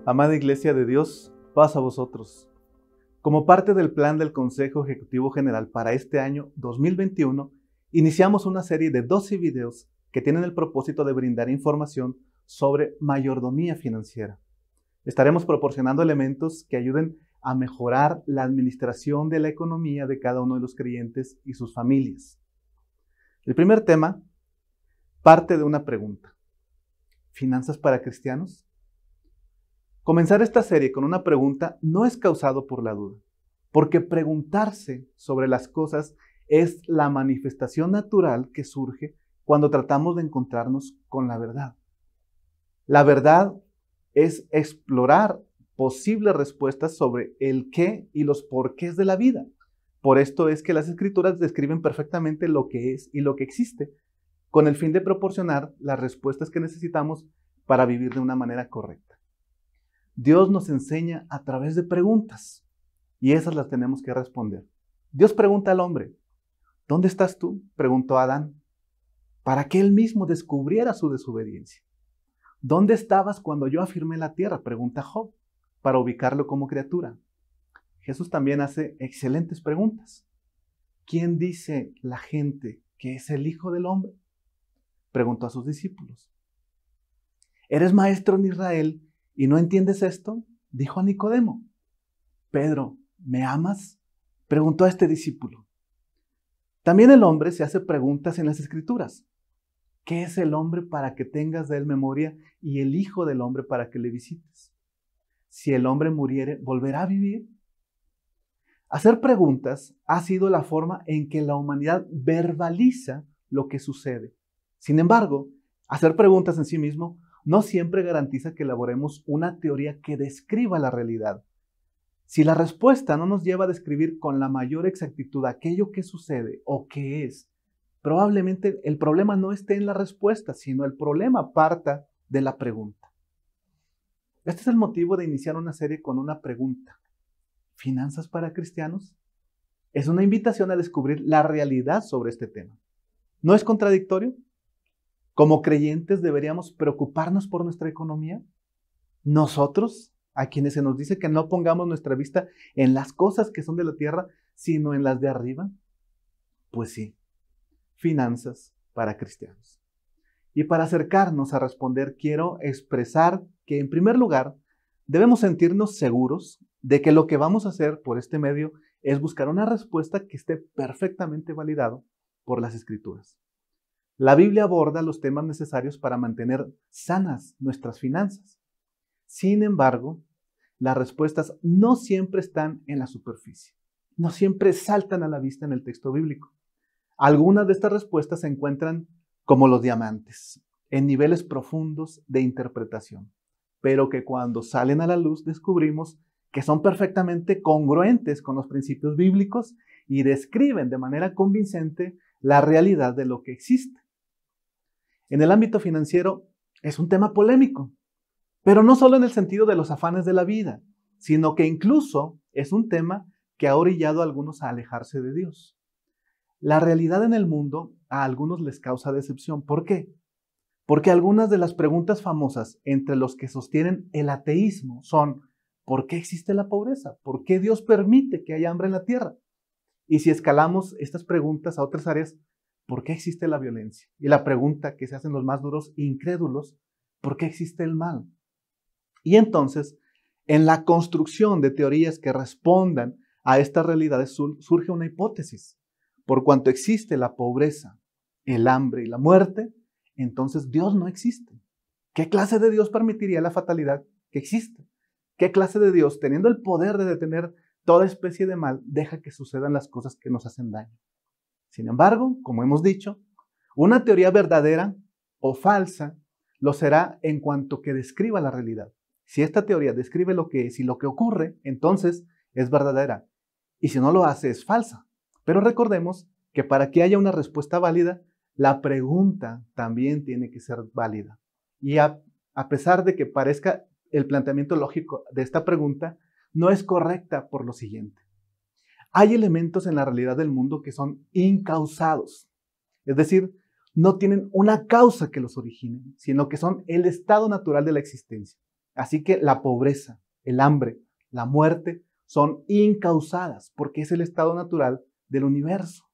Amada Iglesia de Dios, paz a vosotros. Como parte del plan del Consejo Ejecutivo General para este año 2021, iniciamos una serie de 12 videos que tienen el propósito de brindar información sobre mayordomía financiera. Estaremos proporcionando elementos que ayuden a mejorar la administración de la economía de cada uno de los creyentes y sus familias. El primer tema parte de una pregunta: ¿finanzas para cristianos? Comenzar esta serie con una pregunta no es causado por la duda, porque preguntarse sobre las cosas es la manifestación natural que surge cuando tratamos de encontrarnos con la verdad. La verdad es explorar posibles respuestas sobre el qué y los porqués de la vida. Por esto es que las Escrituras describen perfectamente lo que es y lo que existe, con el fin de proporcionar las respuestas que necesitamos para vivir de una manera correcta. Dios nos enseña a través de preguntas, y esas las tenemos que responder. Dios pregunta al hombre: ¿dónde estás tú?, preguntó a Adán, para que él mismo descubriera su desobediencia. ¿Dónde estabas cuando yo afirmé la tierra?, pregunta Job, para ubicarlo como criatura. Jesús también hace excelentes preguntas. ¿Quién dice la gente que es el Hijo del Hombre?, preguntó a sus discípulos. ¿Eres maestro en Israel y no entiendes esto?, dijo a Nicodemo. Pedro, ¿me amas?, preguntó a este discípulo. También el hombre se hace preguntas en las Escrituras. ¿Qué es el hombre para que tengas de él memoria y el Hijo del Hombre para que le visites? Si el hombre muriere, ¿volverá a vivir? Hacer preguntas ha sido la forma en que la humanidad verbaliza lo que sucede. Sin embargo, hacer preguntas en sí mismo no siempre garantiza que elaboremos una teoría que describa la realidad. Si la respuesta no nos lleva a describir con la mayor exactitud aquello que sucede o que es, probablemente el problema no esté en la respuesta, sino el problema parta de la pregunta. Este es el motivo de iniciar una serie con una pregunta: ¿finanzas para cristianos? Es una invitación a descubrir la realidad sobre este tema. ¿No es contradictorio? ¿Como creyentes deberíamos preocuparnos por nuestra economía? Nosotros, a quienes se nos dice que no pongamos nuestra vista en las cosas que son de la tierra, sino en las de arriba. Pues sí, finanzas para cristianos. Y para acercarnos a responder, quiero expresar que, en primer lugar, debemos sentirnos seguros de que lo que vamos a hacer por este medio es buscar una respuesta que esté perfectamente validado por las Escrituras. La Biblia aborda los temas necesarios para mantener sanas nuestras finanzas. Sin embargo, las respuestas no siempre están en la superficie, no siempre saltan a la vista en el texto bíblico. Algunas de estas respuestas se encuentran como los diamantes, en niveles profundos de interpretación, pero que cuando salen a la luz descubrimos que son perfectamente congruentes con los principios bíblicos y describen de manera convincente la realidad de lo que existe. En el ámbito financiero es un tema polémico, pero no solo en el sentido de los afanes de la vida, sino que incluso es un tema que ha orillado a algunos a alejarse de Dios. La realidad en el mundo a algunos les causa decepción. ¿Por qué? Porque algunas de las preguntas famosas entre los que sostienen el ateísmo son: ¿por qué existe la pobreza? ¿Por qué Dios permite que haya hambre en la tierra? Y si escalamos estas preguntas a otras áreas, ¿por qué existe la violencia? Y la pregunta que se hacen los más duros incrédulos: ¿por qué existe el mal? Y entonces, en la construcción de teorías que respondan a estas realidades surge una hipótesis. Por cuanto existe la pobreza, el hambre y la muerte, entonces Dios no existe. ¿Qué clase de Dios permitiría la fatalidad que existe? ¿Qué clase de Dios, teniendo el poder de detener toda especie de mal, deja que sucedan las cosas que nos hacen daño? Sin embargo, como hemos dicho, una teoría verdadera o falsa lo será en cuanto que describa la realidad. Si esta teoría describe lo que es y lo que ocurre, entonces es verdadera. Y si no lo hace, es falsa. Pero recordemos que para que haya una respuesta válida, la pregunta también tiene que ser válida. Y a pesar de que parezca el planteamiento lógico de esta pregunta, no es correcta por lo siguiente. Hay elementos en la realidad del mundo que son incausados, es decir, no tienen una causa que los origine, sino que son el estado natural de la existencia. Así que la pobreza, el hambre, la muerte son incausadas porque es el estado natural del universo.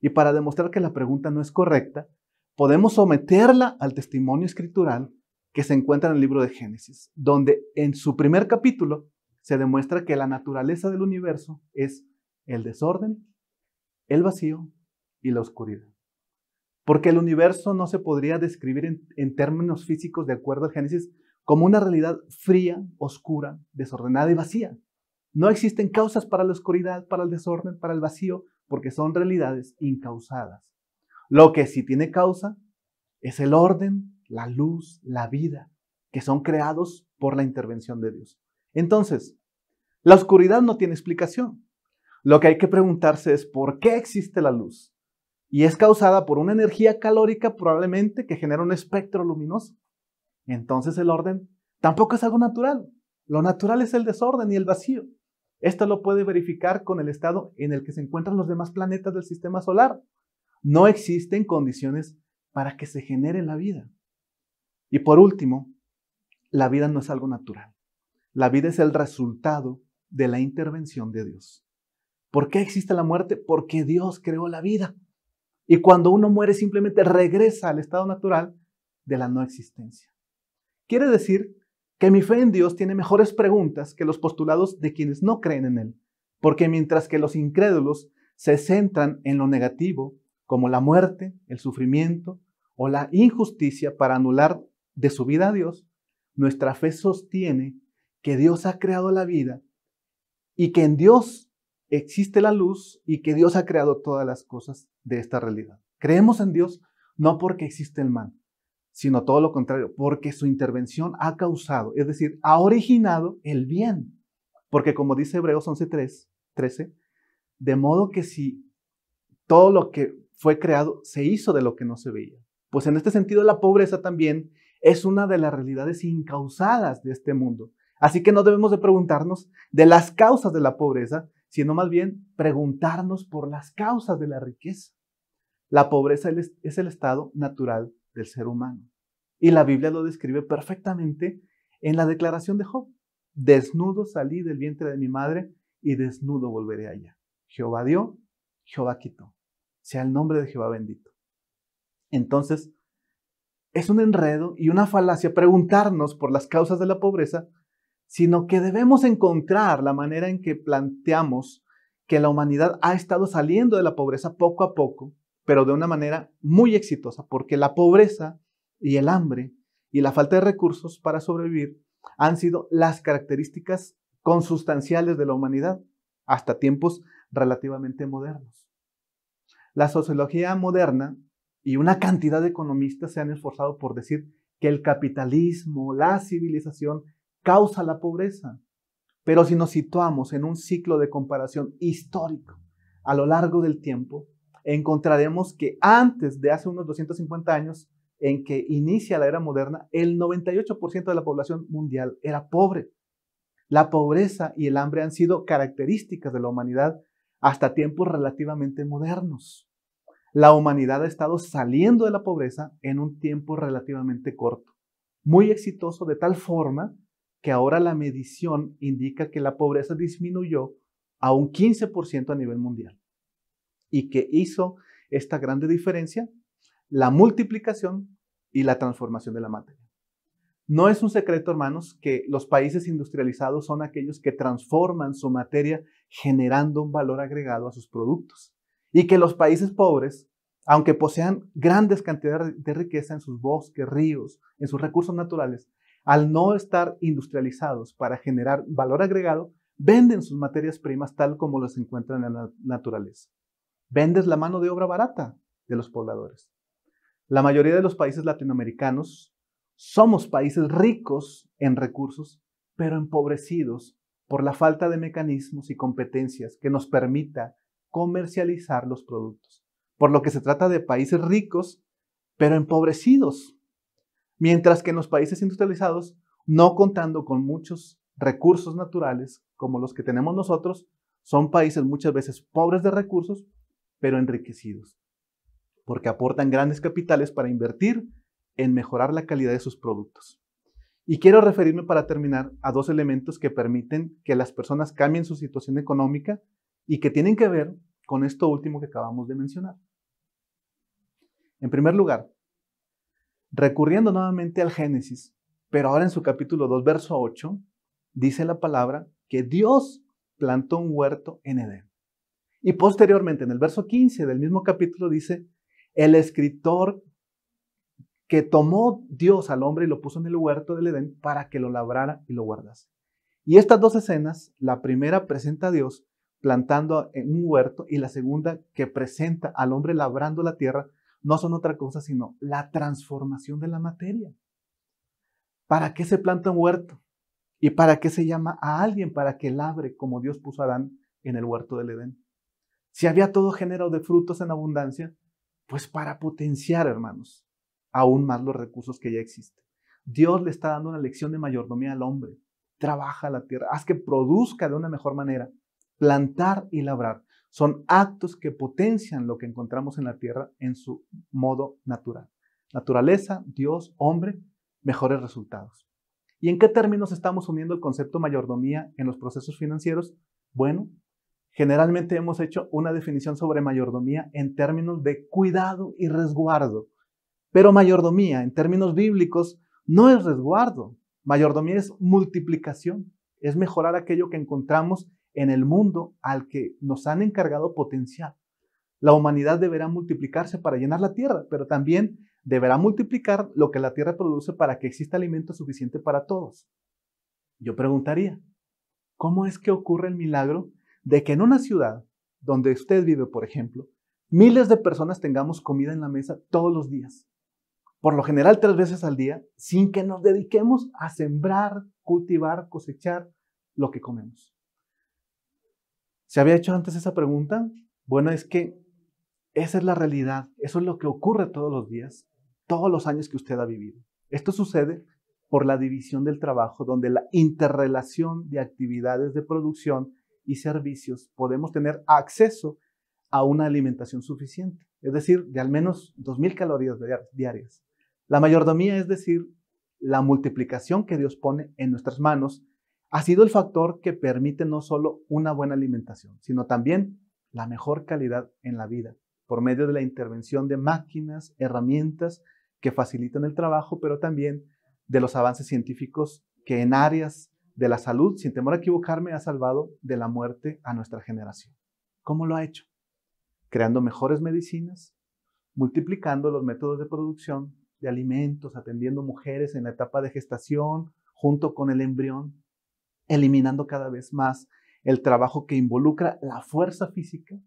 Y para demostrar que la pregunta no es correcta, podemos someterla al testimonio escritural que se encuentra en el libro de Génesis, donde en su primer capítulo se demuestra que la naturaleza del universo es el desorden, el vacío y la oscuridad. Porque el universo no se podría describir en términos físicos, de acuerdo a Génesis, como una realidad fría, oscura, desordenada y vacía. No existen causas para la oscuridad, para el desorden, para el vacío, porque son realidades incausadas. Lo que sí tiene causa es el orden, la luz, la vida, que son creados por la intervención de Dios. Entonces, la oscuridad no tiene explicación. Lo que hay que preguntarse es ¿por qué existe la luz? Y es causada por una energía calórica probablemente que genera un espectro luminoso. Entonces el orden tampoco es algo natural. Lo natural es el desorden y el vacío. Esto lo puede verificar con el estado en el que se encuentran los demás planetas del sistema solar. No existen condiciones para que se genere la vida. Y por último, la vida no es algo natural. La vida es el resultado de la intervención de Dios. ¿Por qué existe la muerte? Porque Dios creó la vida. Y cuando uno muere simplemente regresa al estado natural de la no existencia. Quiere decir que mi fe en Dios tiene mejores preguntas que los postulados de quienes no creen en Él. Porque mientras que los incrédulos se centran en lo negativo, como la muerte, el sufrimiento o la injusticia para anular de su vida a Dios, nuestra fe sostiene que Dios ha creado la vida y que en Dios existe la luz y que Dios ha creado todas las cosas de esta realidad. Creemos en Dios no porque existe el mal, sino todo lo contrario, porque su intervención ha causado, es decir, ha originado el bien. Porque como dice Hebreos 11:13, de modo que si todo lo que fue creado se hizo de lo que no se veía. Pues en este sentido la pobreza también es una de las realidades incausadas de este mundo. Así que no debemos de preguntarnos de las causas de la pobreza, sino más bien preguntarnos por las causas de la riqueza. La pobreza es el estado natural del ser humano. Y la Biblia lo describe perfectamente en la declaración de Job. Desnudo salí del vientre de mi madre y desnudo volveré allá. Jehová dio, Jehová quitó. Sea el nombre de Jehová bendito. Entonces, es un enredo y una falacia preguntarnos por las causas de la pobreza, sino que debemos encontrar la manera en que planteamos que la humanidad ha estado saliendo de la pobreza poco a poco, pero de una manera muy exitosa, porque la pobreza y el hambre y la falta de recursos para sobrevivir han sido las características consustanciales de la humanidad hasta tiempos relativamente modernos. La sociología moderna y una cantidad de economistas se han esforzado por decir que el capitalismo, la civilización, causa la pobreza. Pero si nos situamos en un ciclo de comparación histórico a lo largo del tiempo, encontraremos que antes de hace unos 250 años, en que inicia la era moderna, el 98% de la población mundial era pobre. La pobreza y el hambre han sido características de la humanidad hasta tiempos relativamente modernos. La humanidad ha estado saliendo de la pobreza en un tiempo relativamente corto, muy exitoso de tal forma que ahora la medición indica que la pobreza disminuyó a un 15% a nivel mundial. ¿Y qué hizo esta grande diferencia? La multiplicación y la transformación de la materia. No es un secreto, hermanos, que los países industrializados son aquellos que transforman su materia generando un valor agregado a sus productos. Y que los países pobres, aunque posean grandes cantidades de riqueza en sus bosques, ríos, en sus recursos naturales, al no estar industrializados para generar valor agregado, venden sus materias primas tal como las encuentran en la naturaleza. Vendes la mano de obra barata de los pobladores. La mayoría de los países latinoamericanos somos países ricos en recursos, pero empobrecidos por la falta de mecanismos y competencias que nos permita comercializar los productos. Por lo que se trata de países ricos, pero empobrecidos. Mientras que en los países industrializados, no contando con muchos recursos naturales como los que tenemos nosotros, son países muchas veces pobres de recursos, pero enriquecidos, porque aportan grandes capitales para invertir en mejorar la calidad de sus productos. Y quiero referirme para terminar a dos elementos que permiten que las personas cambien su situación económica y que tienen que ver con esto último que acabamos de mencionar. En primer lugar, recurriendo nuevamente al Génesis, pero ahora en su capítulo 2, verso 8, dice la palabra que Dios plantó un huerto en Edén. Y posteriormente, en el verso 15 del mismo capítulo, dice, el escritor que tomó Dios al hombre y lo puso en el huerto del Edén para que lo labrara y lo guardase. Y estas dos escenas, la primera presenta a Dios plantando en un huerto y la segunda que presenta al hombre labrando la tierra, no son otra cosa sino la transformación de la materia. ¿Para qué se planta un huerto? ¿Y para qué se llama a alguien para que labre como Dios puso a Adán en el huerto del Edén? Si había todo género de frutos en abundancia, pues para potenciar, hermanos, aún más los recursos que ya existen. Dios le está dando una lección de mayordomía al hombre. Trabaja la tierra, haz que produzca de una mejor manera. Plantar y labrar son actos que potencian lo que encontramos en la tierra en su modo natural. Naturaleza, Dios, hombre, mejores resultados. ¿Y en qué términos estamos uniendo el concepto mayordomía en los procesos financieros? Bueno, generalmente hemos hecho una definición sobre mayordomía en términos de cuidado y resguardo. Pero mayordomía, en términos bíblicos, no es resguardo. Mayordomía es multiplicación. Es mejorar aquello que encontramos en el mundo al que nos han encargado potenciar. La humanidad deberá multiplicarse para llenar la tierra, pero también deberá multiplicar lo que la tierra produce para que exista alimento suficiente para todos. Yo preguntaría, ¿cómo es que ocurre el milagro de que en una ciudad donde usted vive, por ejemplo, miles de personas tengamos comida en la mesa todos los días? Por lo general 3 veces al día, sin que nos dediquemos a sembrar, cultivar, cosechar lo que comemos. ¿Se había hecho antes esa pregunta? Bueno, es que esa es la realidad. Eso es lo que ocurre todos los días, todos los años que usted ha vivido. Esto sucede por la división del trabajo, donde la interrelación de actividades de producción y servicios podemos tener acceso a una alimentación suficiente, es decir, de al menos 2,000 calorías diarias. La mayordomía, es decir, la multiplicación que Dios pone en nuestras manos, ha sido el factor que permite no solo una buena alimentación, sino también la mejor calidad en la vida, por medio de la intervención de máquinas, herramientas que facilitan el trabajo, pero también de los avances científicos que en áreas de la salud, sin temor a equivocarme, ha salvado de la muerte a nuestra generación. ¿Cómo lo ha hecho? Creando mejores medicinas, multiplicando los métodos de producción de alimentos, atendiendo mujeres en la etapa de gestación junto con el embrión, eliminando cada vez más el trabajo que involucra la fuerza física,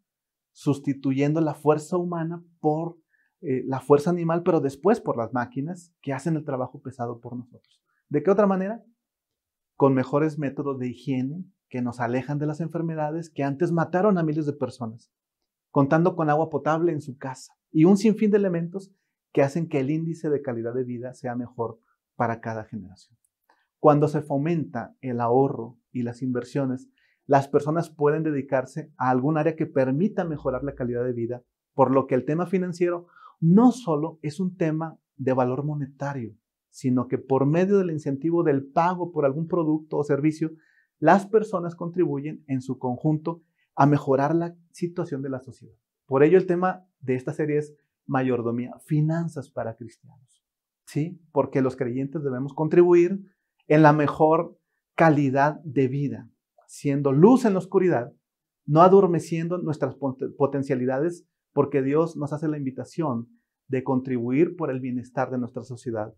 sustituyendo la fuerza humana por la fuerza animal, pero después por las máquinas que hacen el trabajo pesado por nosotros. ¿De qué otra manera? Con mejores métodos de higiene que nos alejan de las enfermedades que antes mataron a miles de personas, contando con agua potable en su casa y un sinfín de elementos que hacen que el índice de calidad de vida sea mejor para cada generación. Cuando se fomenta el ahorro y las inversiones, las personas pueden dedicarse a algún área que permita mejorar la calidad de vida, por lo que el tema financiero no solo es un tema de valor monetario, sino que por medio del incentivo del pago por algún producto o servicio, las personas contribuyen en su conjunto a mejorar la situación de la sociedad. Por ello el tema de esta serie es mayordomía, finanzas para cristianos, ¿sí? Porque los creyentes debemos contribuir en la mejor calidad de vida, siendo luz en la oscuridad, no adormeciendo nuestras potencialidades, porque Dios nos hace la invitación de contribuir por el bienestar de nuestra sociedad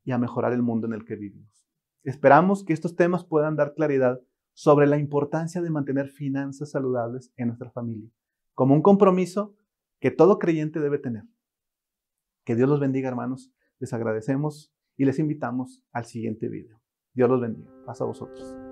y a mejorar el mundo en el que vivimos. Esperamos que estos temas puedan dar claridad sobre la importancia de mantener finanzas saludables en nuestra familia, como un compromiso que todo creyente debe tener. Que Dios los bendiga, hermanos. Les agradecemos y les invitamos al siguiente video. Dios los bendiga. Paz a vosotros.